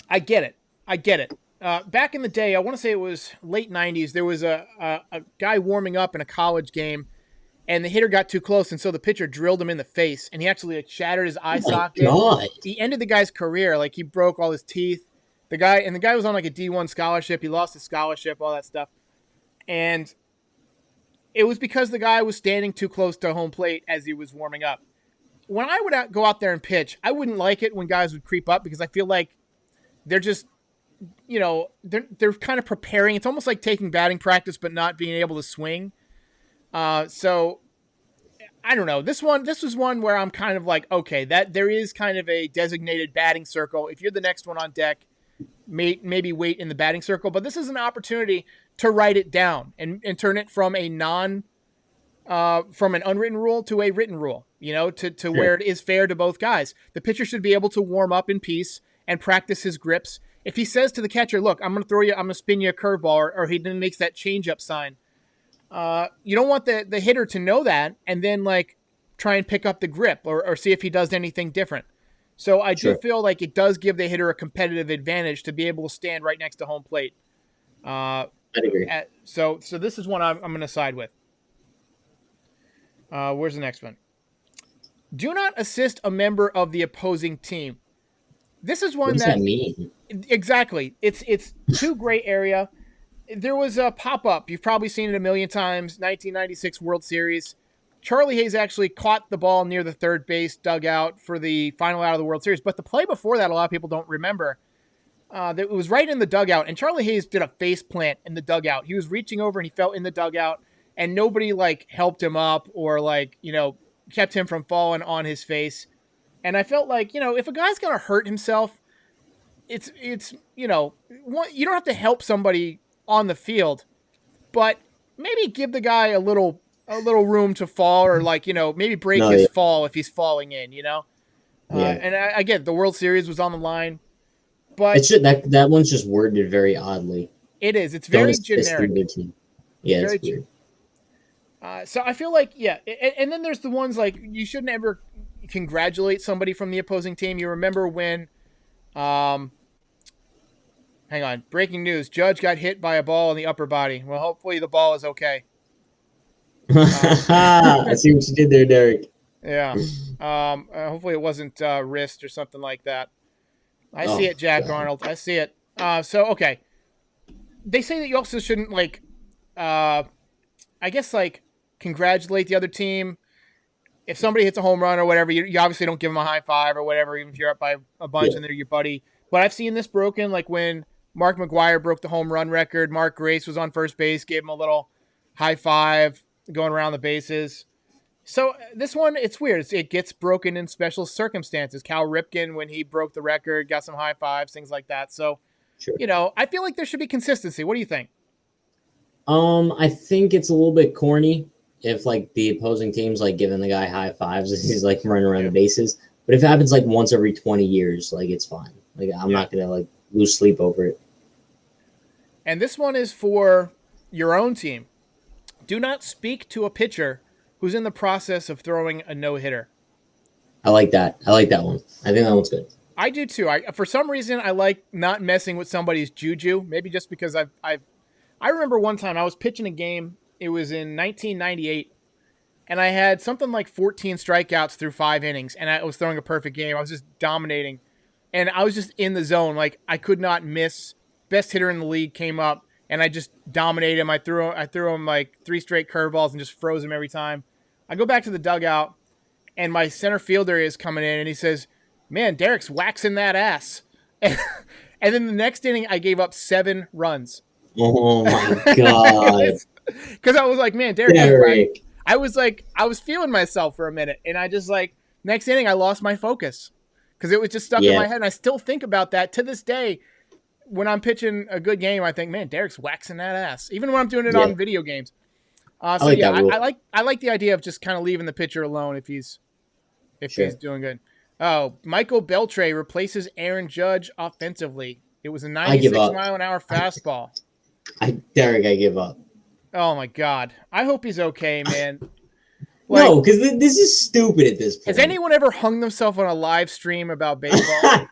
I get it. Back in the day, I want to say it was late 90s, there was a guy warming up in a college game, and the hitter got too close, and so the pitcher drilled him in the face, and he actually shattered his eye socket. God. He ended the guy's career. Like, he broke all his teeth. The guy was on like a D1 scholarship. He lost his scholarship, all that stuff. And it was because the guy was standing too close to home plate as he was warming up. When I would go out there and pitch, I wouldn't like it when guys would creep up because I feel like they're just, they're kind of preparing. It's almost like taking batting practice but not being able to swing. So I don't know. This was one where I'm kind of like, okay, that there is kind of a designated batting circle. If you're the next one on deck, maybe wait in the batting circle. But this is an opportunity to write it down and turn it from from an unwritten rule to a written rule, to where it is fair to both guys. The pitcher should be able to warm up in peace and practice his grips. If he says to the catcher, look, I'm going to spin you a curveball, or he then makes that changeup sign. You don't want the hitter to know that and then like try and pick up the grip or see if he does anything different. So I do feel like it does give the hitter a competitive advantage to be able to stand right next to home plate. I agree. So this is one I'm going to side with. Where's the next one? Do not assist a member of the opposing team. This is one what does that mean? Exactly. It's too gray area. There was a pop-up. You've probably seen it a million times. 1996 World Series. Charlie Hayes actually caught the ball near the third base dugout for the final out of the World Series. But the play before that, a lot of people don't remember. That it was right in the dugout, and Charlie Hayes did a face plant in the dugout. He was reaching over, and he fell in the dugout, and nobody helped him up or kept him from falling on his face. And I felt like, if a guy's gonna hurt himself, it's you don't have to help somebody on the field, but maybe give the guy a little room to fall, or maybe break his fall if he's falling in, Yeah. And I get the World Series was on the line, but it's just, that one's just worded very oddly. It is. It's very generic. Yeah, it's weird. So I feel like, and then there's the ones you shouldn't ever congratulate somebody from the opposing team. You remember when Hang on. Breaking news. Judge got hit by a ball in the upper body. Well, hopefully the ball is okay. I see what you did there, Derek. Yeah. Hopefully it wasn't wrist or something like that. I Oh, see it, Jack God. Arnold. I see it. Okay. They say that you also shouldn't, like, I guess, like, congratulate the other team. If somebody hits a home run or whatever, you obviously don't give them a high five or whatever, even if you're up by a bunch and they're your buddy. But I've seen this broken, like when Mark McGwire broke the home run record. Mark Grace was on first base, gave him a little high five going around the bases. So this one, it's weird. It gets broken in special circumstances. Cal Ripken, when he broke the record, got some high fives, things like that. So, Sure. I feel like there should be consistency. What do you think? I think it's a little bit corny if like the opposing team's like giving the guy high fives as he's like running around the bases. But if it happens like once every 20 years, like it's fine. Like I'm not gonna like lose sleep over it. And this one is for your own team. Do not speak to a pitcher who's in the process of throwing a no-hitter. I like that. I like that one. I think that one's good. I do too. For some reason, I like not messing with somebody's juju. Maybe just because I remember one time I was pitching a game. It was in 1998, and I had something like 14 strikeouts through 5 innings, and I was throwing a perfect game. I was just dominating, and I was just in the zone. Like I could not miss. Best hitter in the league came up, and I just dominated him. I threw him like 3 straight curveballs and just froze him every time. I go back to the dugout, and my center fielder is coming in, and he says, "Man, Derek's waxing that ass." And then the next inning, I gave up 7 runs. Oh my God. Because I was like, man, Derek. Derek. I was feeling myself for a minute, and I just like next inning I lost my focus because it was just stuck in my head. And I still think about that to this day. When I'm pitching a good game, I think, man, Derek's waxing that ass. Even when I'm doing it on video games. I like the idea of just kind of leaving the pitcher alone if he's doing good. Oh, Michael Beltre replaces Aaron Judge offensively. It was a 96-mile-an-hour fastball. Derek, I give up. Oh my God! I hope he's okay, man. No, because this is stupid at this point. Has anyone ever hung themselves on a live stream about baseball?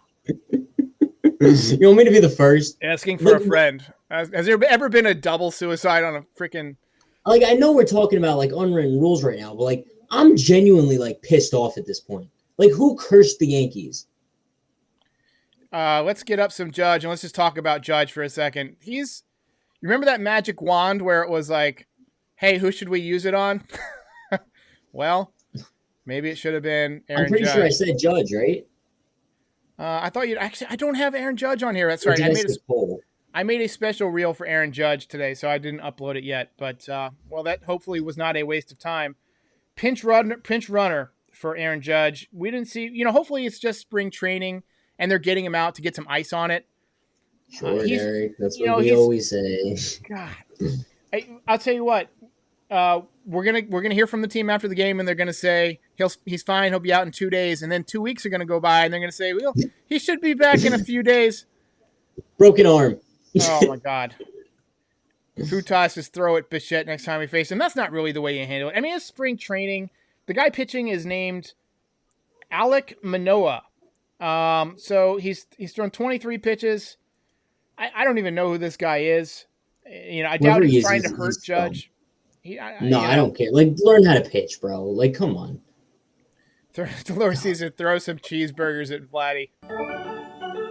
You want me to be the first? Asking for a friend. Has there ever been a double suicide on a freaking? Like I know we're talking about like unwritten rules right now, but like I'm genuinely like pissed off at this point. Like who cursed the Yankees? Let's get up some Judge and let's just talk about Judge for a second. You remember that magic wand where it was like, hey, who should we use it on? Well, maybe it should have been Aaron Judge. I'm pretty sure I said Judge, right? I thought I don't have Aaron Judge on here. That's right. I made a special reel for Aaron Judge today, so I didn't upload it yet. But, that hopefully was not a waste of time. Pinch runner for Aaron Judge. We didn't see, hopefully it's just spring training and they're getting him out to get some ice on it. Sure, Derek. That's what we always say. God, I'll tell you what. We're gonna hear from the team after the game, and they're gonna say he's fine. He'll be out in 2 days, and then 2 weeks are gonna go by, and they're gonna say, well, he should be back in a few days. Broken arm. Oh my God. Futas just throw at Bichette next time we face him. That's not really the way you handle it. I mean, it's spring training. The guy pitching is named Alek Manoah. So he's thrown 23 pitches. I don't even know who this guy is. I doubt he's trying to hurt Judge. I don't care. Like, learn how to pitch, bro. Like, come on. Dolores Caesar, throw some cheeseburgers at Vladdy.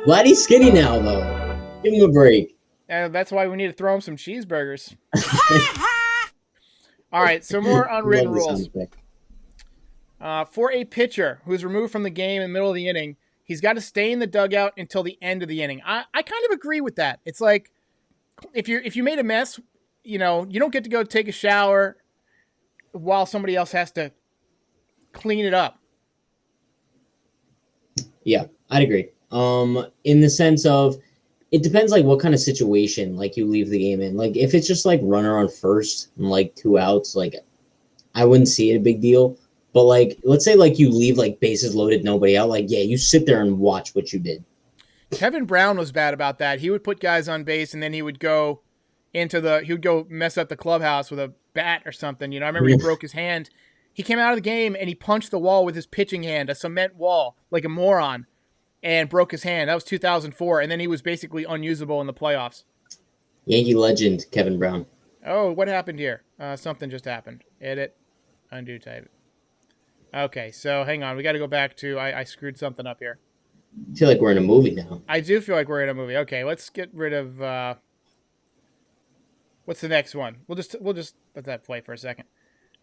Vladdy's skinny now, though. Give him a break. And that's why we need to throw him some cheeseburgers. All right, so more unwritten rules. For a pitcher who is removed from the game in the middle of the inning, he's got to stay in the dugout until the end of the inning. I kind of agree with that. It's like if you made a mess, you don't get to go take a shower while somebody else has to clean it up. Yeah, I'd agree. In the sense of it depends like what kind of situation like you leave the game in. Like if it's just like runner on first and like 2 outs, like I wouldn't see it a big deal. But like let's say like you leave like bases loaded, nobody out, like yeah, you sit there and watch what you did. Kevin Brown was bad about that. He would put guys on base and then he would go mess up the clubhouse with a bat or something. I remember he broke his hand. He came out of the game and he punched the wall with his pitching hand, a cement wall, like a moron. and broke his hand. That was 2004, and then he was basically unusable in the playoffs. Yankee legend Kevin Brown. Oh, what happened here? Something just happened. Edit, undo, type. Okay, so hang on. We got to go back to. I screwed something up here. I feel like we're in a movie now. I do feel like we're in a movie. Okay, let's get rid of. What's the next one? We'll just let that play for a second.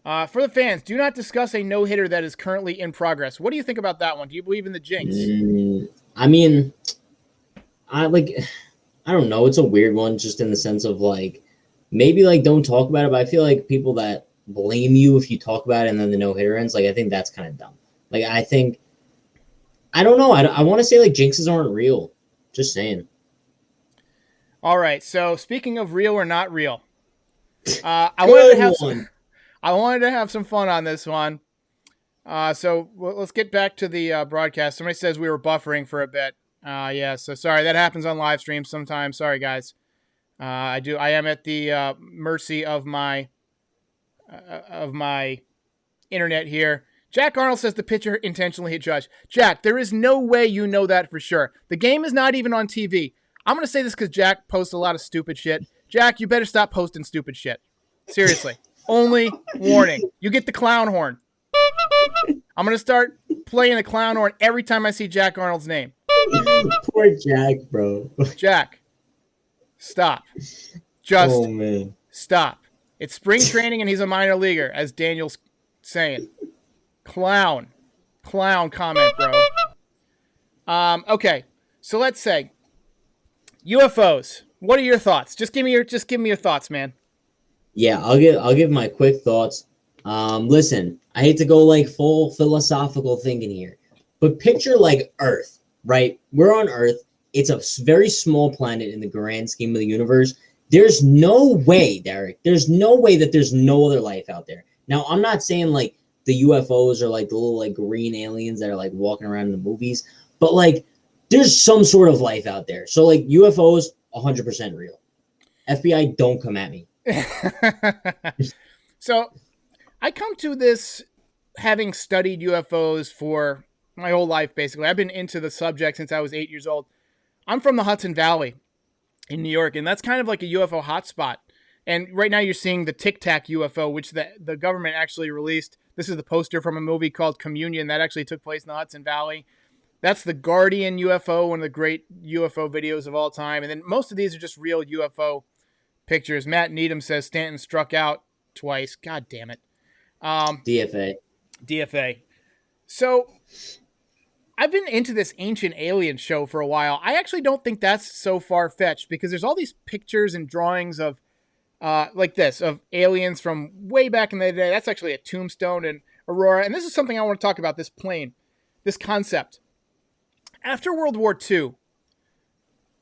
For the fans, do not discuss a no-hitter that is currently in progress. What do you think about that one? Do you believe in the jinx? I mean, I don't know. It's a weird one, just in the sense of like, maybe like don't talk about it. But I feel like people that blame you if you talk about it and then the no-hitter ends, like I think that's kind of dumb. Like I don't know. I want to say like jinxes aren't real. Just saying. All right. So speaking of real or not real, I wanted to have some fun on this one. So let's get back to the broadcast. Somebody says we were buffering for a bit. Yeah. So sorry, that happens on live streams sometimes. Sorry, guys. I am at the mercy of my internet here. Jack Arnold says the pitcher intentionally hit Judge. Jack, there is no way you know that for sure. The game is not even on TV. I'm going to say this because Jack posts a lot of stupid shit. Jack, you better stop posting stupid shit. Seriously. Only warning. You get the clown horn. I'm going to start playing the clown horn every time I see Jack Arnold's name. Poor Jack, bro. Jack, stop. Just man. Stop. It's spring training and he's a minor leaguer, as Daniel's saying. Clown comment, bro. Okay, so let's say UFOs. What are your thoughts? Just give me your thoughts, man. Yeah, I'll give my quick thoughts. Listen, I hate to go like full philosophical thinking here, but picture like Earth, right? We're on Earth. It's a very small planet in the grand scheme of the universe. There's no way, Derek. There's no way that there's no other life out there. Now, I'm not saying like the UFOs are like the little like green aliens that are like walking around in the movies, but like there's some sort of life out there. So like UFOs, 100% real. FBI, don't come at me. So I come to this having studied UFOs for my whole life, basically. I've been into the subject since I was 8 years old. I'm from the Hudson Valley in New York, and that's kind of like a UFO hotspot. And right now you're seeing the Tic Tac UFO, which the government actually released. This is the poster from a movie called Communion that actually took place in the Hudson Valley. That's the Guardian UFO, one of the great UFO videos of all time. And then most of these are just real UFO pictures. Matt Needham says Stanton struck out twice. God damn it. DFA. So I've been into this Ancient Alien show for a while. I actually don't think that's so far-fetched because there's all these pictures and drawings of like this, of aliens from way back in the day. That's actually a tombstone in Aurora. And this is something I want to talk about, this plane, this concept. After World War II,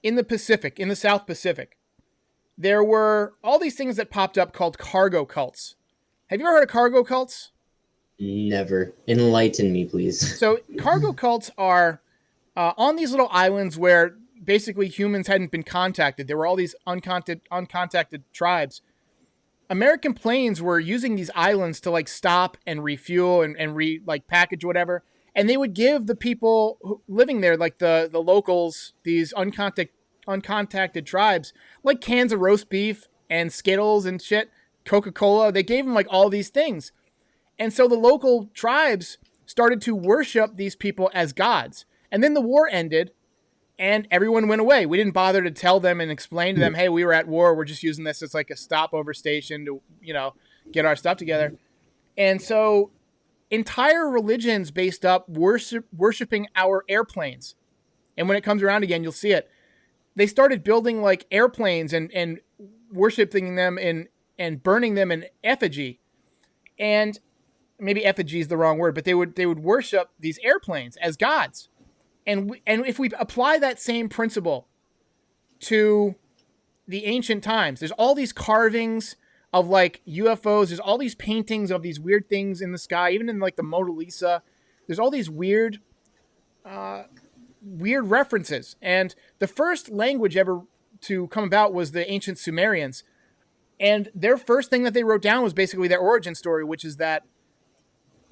in the Pacific, in the South Pacific, there were all these things that popped up called cargo cults. Have you ever heard of cargo cults? Never. Enlighten me, please. So cargo cults are on these little islands where basically humans hadn't been contacted. There were all these uncontacted tribes. American planes were using these islands to like stop and refuel and package whatever. And they would give the people living there, like the locals, these uncontacted tribes, like cans of roast beef and Skittles and shit, Coca-Cola. They gave them like all these things. And so the local tribes started to worship these people as gods. And then the war ended and everyone went away. We didn't bother to tell them and explain to them, hey, we were at war. We're just using this as like a stopover station to, get our stuff together. And so entire religions based up worshiping our airplanes. And when it comes around again, you'll see it. They started building like airplanes and worshiping them and burning them in effigy. And maybe effigy is the wrong word, but they would worship these airplanes as gods. And if we apply that same principle to the ancient times, there's all these carvings of like UFOs. There's all these paintings of these weird things in the sky, even in like the Mona Lisa. There's all these weird references. And the first language ever to come about was the ancient Sumerians. And their first thing that they wrote down was basically their origin story, which is that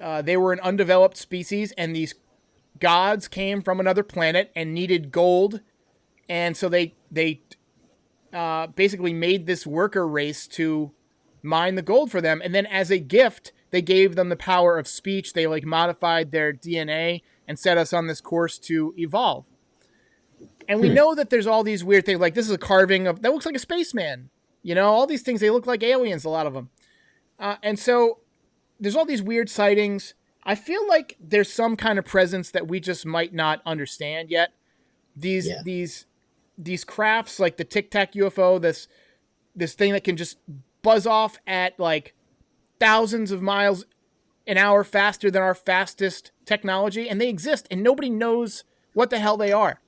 they were an undeveloped species and these gods came from another planet and needed gold, and so they basically made this worker race to mine the gold for them, and then as a gift, they gave them the power of speech. They like modified their DNA and set us on this course to evolve. And we know that there's all these weird things, like this is a carving of that looks like a spaceman. You know, all these things, they look like aliens, a lot of them. And so there's all these weird sightings. I feel like there's some kind of presence that we just might not understand yet. These crafts, like the Tic Tac UFO, this thing that can just buzz off at like thousands of miles an hour faster than our fastest technology, and they exist, and nobody knows what the hell they are.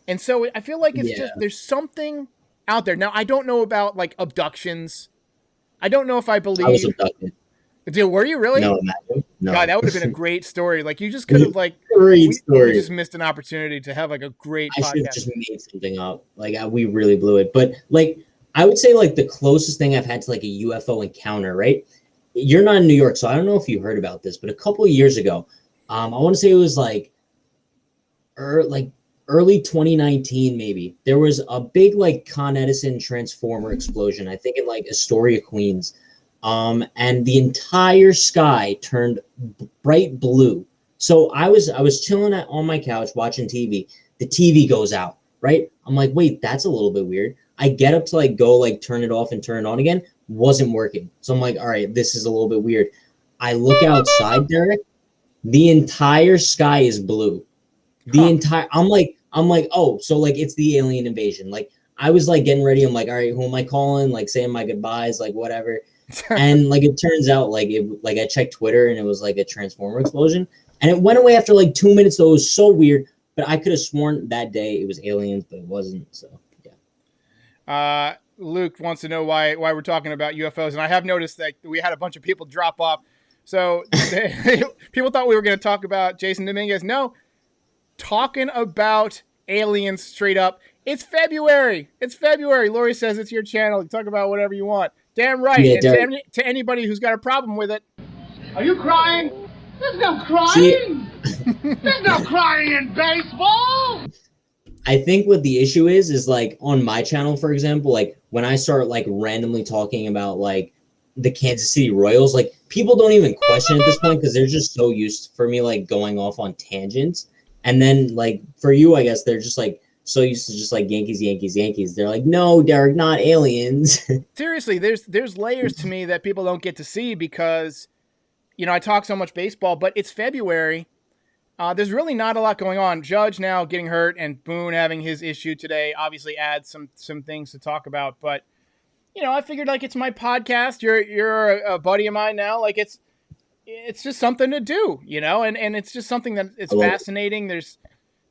And so I feel like it's just there's something out there. Now, I don't know about like abductions. I don't know if I believe. I was abducted. Dude, were you really? No, imagine. No. God, that would have been a great story. Like you just could have like Great story. we just missed an opportunity to have like a great I should have podcast. just made something up. Like we really blew it. But like I would say like the closest thing I've had to like a UFO encounter, right? You're not in New York, so I don't know if you heard about this, but a couple of years ago, I want to say it was like early 2019, maybe. There was a big like Con Edison transformer explosion, I think in like Astoria, Queens. And the entire sky turned bright blue. So I was chilling on my couch watching TV. The TV goes out, right? I'm like, wait, that's a little bit weird. I get up to like go like turn it off and turn it on again. Wasn't working. So I'm like, all right, this is a little bit weird. I look outside, Derek. The entire sky is blue. I'm like, oh, so like it's the alien invasion. Like I was like getting ready. I'm like, all right, who am I calling? Like saying my goodbyes, like whatever. And like it turns out like I checked Twitter and it was like a transformer explosion. And it went away after like 2 minutes, so it was so weird. But I could have sworn that day it was aliens, but it wasn't. So yeah. Luke wants to know why we're talking about UFOs, and I have noticed that we had a bunch of people drop off. So people thought we were going to talk about Jason Dominguez. No, talking about aliens straight up. It's February. It's February. Lori says it's your channel. You talk about whatever you want. Damn right. Yeah, and to anybody who's got a problem with it. Are you crying? There's no crying. There's no crying in baseball. I think what the issue is like on my channel, for example, like when I start like randomly talking about like the Kansas City Royals, like people don't even question at this point because they're just so used for me like going off on tangents. And then like for you, I guess they're just like so used to just like Yankees. They're like, no, Derek, not aliens. Seriously, there's layers to me that people don't get to see because, you know, I talk so much baseball, but it's February. There's really not a lot going on. Judge now getting hurt and Boone having his issue today obviously adds some things to talk about. But, you know, I figured like it's my podcast. You're a buddy of mine now. Like it's just something to do, you know, and it's just something that it's fascinating. There's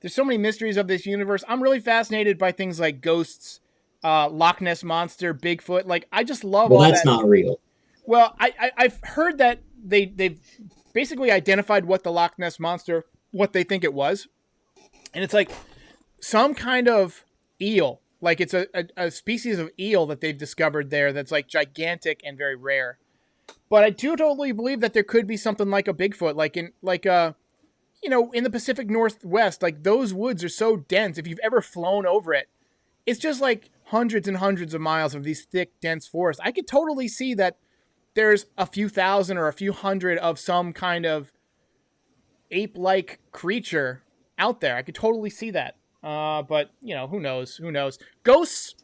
so many mysteries of this universe. I'm really fascinated by things like ghosts, Loch Ness Monster, Bigfoot. Like I just love all that. Well, that's not real. Well, I've heard that they've basically identified what the Loch Ness Monster, what they think it was. And it's like some kind of eel. Like it's a species of eel that they've discovered there that's like gigantic and very rare. But I do totally believe that there could be something like a Bigfoot, you know, in the Pacific Northwest. Like those woods are so dense. If you've ever flown over it, it's just like hundreds and hundreds of miles of these thick, dense forests. I could totally see that there's a few thousand or a few hundred of some kind of ape-like creature out there. I could totally see that. But, you know, who knows? Ghosts?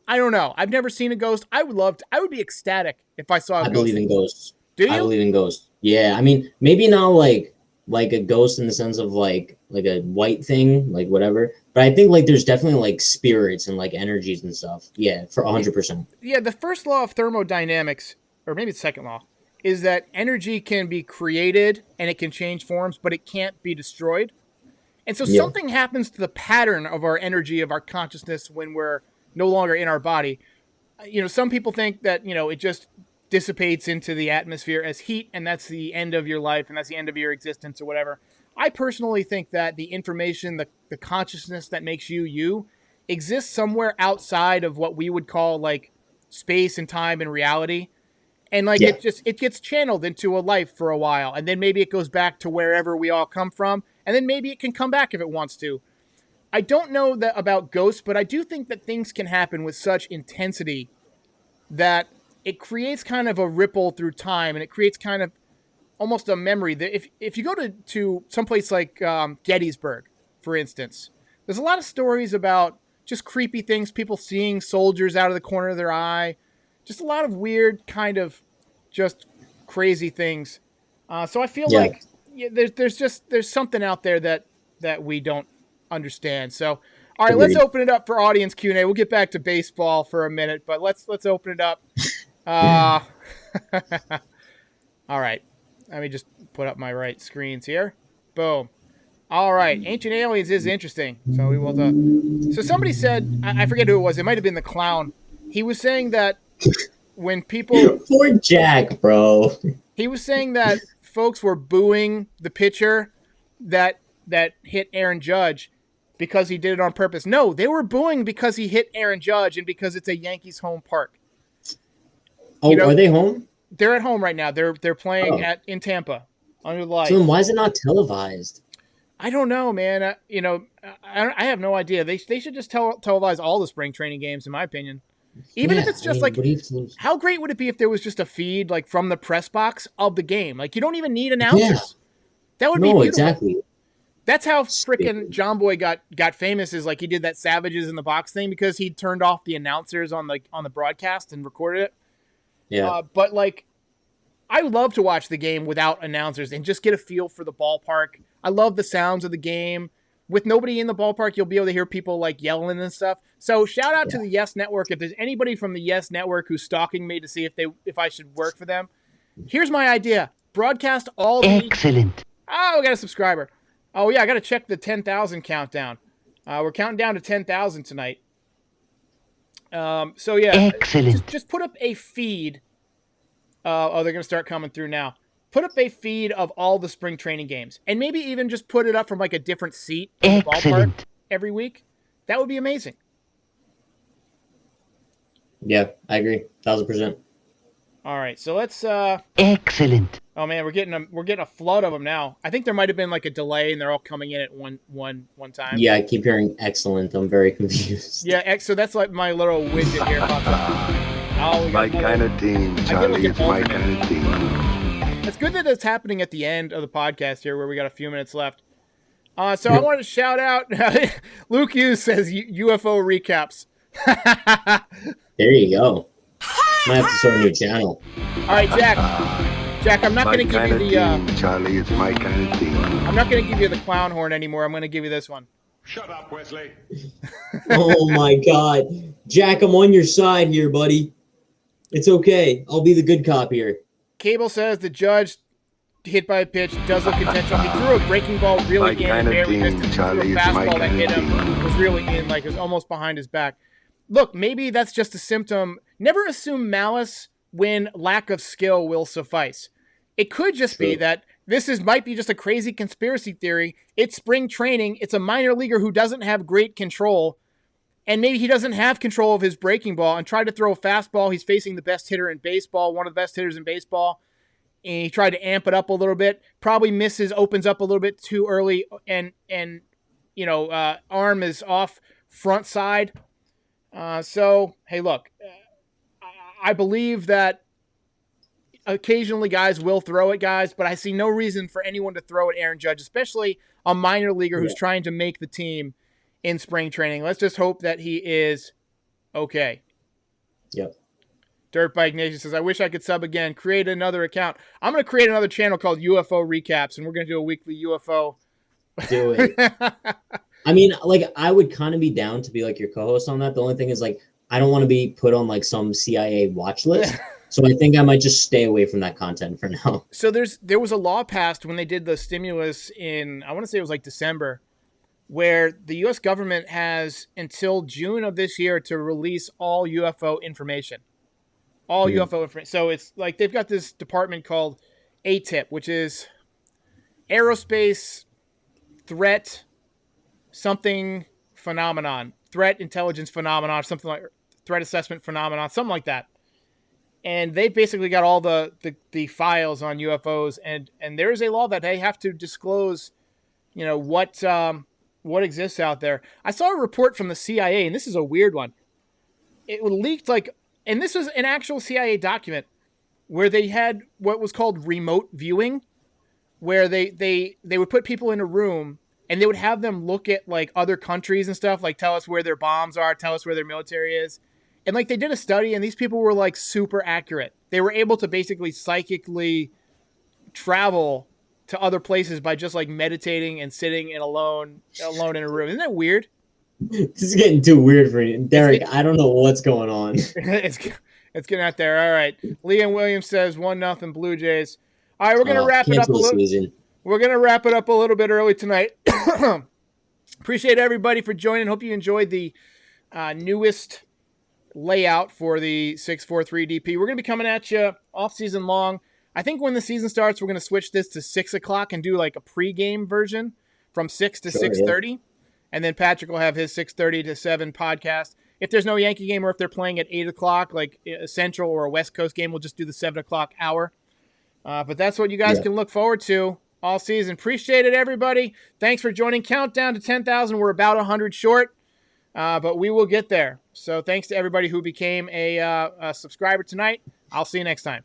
I don't know. I've never seen a ghost. I would be ecstatic if I saw a ghost. I believe in ghosts. Do you? I believe in ghosts. Yeah, I mean, maybe not like a ghost in the sense of like a white thing, like whatever. But I think like there's definitely like spirits and like energies and stuff. Yeah, for 100%. Yeah, the first law of thermodynamics, or maybe the second law, is that energy can be created and it can change forms, but it can't be destroyed. And so something happens to the pattern of our energy, of our consciousness when we're no longer in our body. You know, some people think that, you know, it just dissipates into the atmosphere as heat and that's the end of your life and that's the end of your existence or whatever. I personally think that the information, the consciousness that makes you exists somewhere outside of what we would call like space and time and reality. And like it gets channeled into a life for a while, and then maybe it goes back to wherever we all come from, and then maybe it can come back if it wants to. I don't know that about ghosts, but I do think that things can happen with such intensity that it creates kind of a ripple through time, and it creates kind of almost a memory. That if you go to someplace like Gettysburg, for instance, there's a lot of stories about just creepy things, people seeing soldiers out of the corner of their eye, just a lot of weird kind of just crazy things. So I feel like there's something out there that we don't understand. So, all right, let's open it up for audience Q&A. We'll get back to baseball for a minute, but let's open it up. All right, let me just put up my right screens here. Boom. All right, Ancient Aliens is interesting. So we will. So somebody said, I forget who it was. It might have been the clown. He was saying that when people poor Jack, bro. He was saying that folks were booing the pitcher that hit Aaron Judge because he did it on purpose. No, they were booing because he hit Aaron Judge and because it's a Yankees home park. Oh, are they home? They're at home right now. They're playing in Tampa under the lights. So then why is it not televised? I don't know, man. I have no idea. They should just televise all the spring training games, in my opinion. Even if it's just how great would it be if there was just a feed like from the press box of the game? Like you don't even need announcers. Yeah. That would be beautiful. Exactly. That's how frickin' John Boy got famous. Is like he did that Savages in the Box thing because he turned off the announcers on the broadcast and recorded it. Yeah. But like, I love to watch the game without announcers and just get a feel for the ballpark. I love the sounds of the game. With nobody in the ballpark, you'll be able to hear people like yelling and stuff. So shout out to the Yes Network. If there's anybody from the Yes Network who's stalking me to see if I should work for them, here's my idea: broadcast all the excellent. Oh, we got a subscriber. Oh yeah, I got to check the 10,000 countdown. We're counting down to 10,000 tonight. So yeah, excellent. Just put up a feed. They're gonna start coming through now. Put up a feed of all the spring training games, and maybe even just put it up from like a different seat in the ballpark every week. That would be amazing. Yeah, I agree, 1,000%. All right, so let's. Excellent. Oh man, we're getting a flood of them now. I think there might have been like a delay, and they're all coming in at one time. Yeah, I keep hearing excellent. I'm very confused. Yeah, so that's like my little widget here pops up. My kind of team, Charlie. It's my kind of team. It's good that it's happening at the end of the podcast here, where we got a few minutes left. So I wanted to shout out. Luke Hughes says UFO recaps. There you go. Might have to start a new channel. All right, Jack. Jack, I'm not going to give you the. Team, Charlie, it's my kind of team. I'm not going to give you the clown horn anymore. I'm going to give you this one. Shut up, Wesley. Oh my God, Jack, I'm on your side here, buddy. It's okay. I'll be the good cop here. Cable says the Judge hit by a pitch does look intentional. He threw a breaking ball really in, barely missed it. Charlie, a fastball that hit him was really in, like it was almost behind his back. Look, maybe that's just a symptom. Never assume malice when lack of skill will suffice. It could just be that might be just a crazy conspiracy theory. It's spring training. It's a minor leaguer who doesn't have great control. And maybe he doesn't have control of his breaking ball and tried to throw a fastball. He's facing the best hitter in baseball, one of the best hitters in baseball. And he tried to amp it up a little bit. Probably misses, opens up a little bit too early. And arm is off front side. So, hey, look, I believe that occasionally guys will throw at guys, but I see no reason for anyone to throw at Aaron Judge, especially a minor leaguer who's trying to make the team in spring training. Let's just hope that he is okay. Yep. Dirt Bike Nation says, I wish I could sub again. Create another account. I'm going to create another channel called UFO Recaps, and we're going to do a weekly UFO. Do it. I mean, like, I would kind of be down to be like your co-host on that. The only thing is, like, I don't want to be put on like some CIA watch list. So I think I might just stay away from that content for now. So there was a law passed when they did the stimulus in, I want to say it was like December, where the U.S. government has until June of this year to release all UFO information. All UFO information. So it's like they've got this department called ATIP, which is Aerospace Threat Something Phenomenon. Threat Intelligence Phenomenon, something like Threat Assessment Phenomenon, something like that. And they basically got all the files on UFOs, and there is a law that they have to disclose what exists out there. I saw a report from the CIA, and this is a weird one. It leaked and this was an actual CIA document where they had what was called remote viewing, where they would put people in a room and they would have them look at like other countries and stuff, like tell us where their bombs are, tell us where their military is. And like they did a study and these people were like super accurate. They were able to basically psychically travel to other places by just like meditating and sitting alone in a room. Isn't that weird? This is getting too weird for you. Derek, I don't know what's going on. it's getting out there. All right. Liam Williams says 1-0 Blue Jays. All right, we're gonna wrap it up a little. Season. We're gonna wrap it up a little bit early tonight. Appreciate everybody for joining. Hope you enjoyed the newest layout for the 6-4-3 DP. We're gonna be coming at you off season long. I think when the season starts, we're gonna switch this to 6 o'clock and do like a pregame version from 6 to 6:30. Yeah. And then Patrick will have his 6:30 to 7 podcast. If there's no Yankee game or if they're playing at 8 o'clock, like a Central or a West Coast game, we'll just do the 7 o'clock hour. But that's what you guys can look forward to all season. Appreciate it, everybody. Thanks for joining. Countdown to 10,000. We're about 100 short, but we will get there. So thanks to everybody who became a subscriber tonight. I'll see you next time.